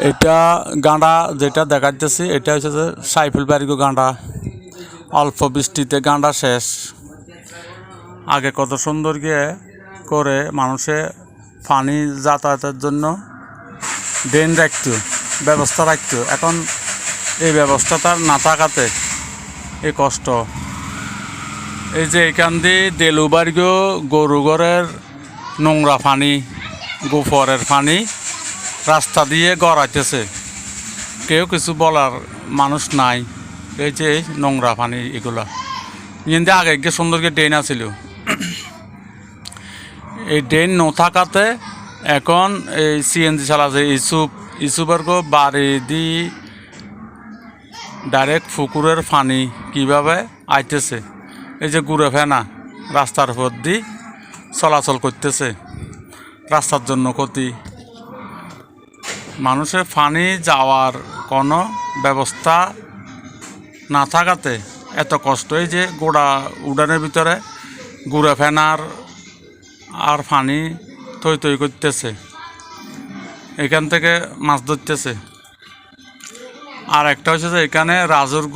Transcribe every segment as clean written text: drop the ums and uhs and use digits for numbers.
এটা গাঁডা যেটা দেখাচ্ছি এটা হচ্ছে যে সাইফুল বাড়িগো গাঁডা। অল্প বৃষ্টিতে গাঁডা শেষ। আগে কত সুন্দর গিয়ে করে মানুষে পানি যাতায়াতের জন্য ড্রেন রাখত, ব্যবস্থা রাখত। এখন এই ব্যবস্থাটা না থাকাতে এই কষ্ট। এই যে এখান দিয়ে দেলুবাড়িগো গরু ঘরের নোংরা পানি, গোফরের পানি রাস্তা দিয়ে গড়াইতেছে, কেউ কিছু বলার মানুষ নাই। এই যে নোংরা পানি এগুলা কিন্তু আগে গিয়ে সুন্দর করে ড্রেন আছিল। এই ড্রেন ন থাকাতে এখন এই সিএনজি চালাছে। ইসুপের বাড়ি দি ডাইরেক্ট পুকুরের পানি কীভাবে আইতেছে, এই যে ঘুরে ফেনা রাস্তার উপর দিয়ে চলাচল করতেছে, রাস্তার জন্য ক্ষতি। মানুষের পানি যাওয়ার কোনো ব্যবস্থা না থাকাতে এত কষ্ট। এই যে গোড়া উড়ানের ভিতরে ঘুরে ফেনার আর পানি থই থই করতেছে, এখান থেকে মাছ ধরতেছে। আর একটা হচ্ছে যে এখানে রাজুর্গ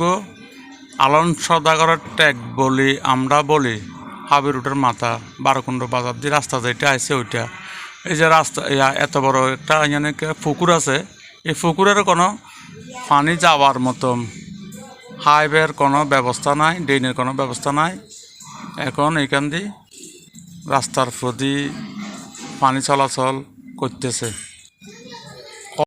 আলন সদাগরের ট্যাগ বলি আমরা বলি, হাবি রুটের মাথা বারকুণ্ড বাজার দিয়ে রাস্তা যেটা আছে ওইটা। এই যে রাস্তা এত বড় একটা এখানে পুকুর আছে, এই পুকুরের কোনো পানি যাওয়ার মতো হাইওয়ের কোনো ব্যবস্থা নাই, ড্রেনের কোনো ব্যবস্থা নাই। এখন এখান দিয়ে রাস্তার প্রতি পানি চলাচল করতেছে।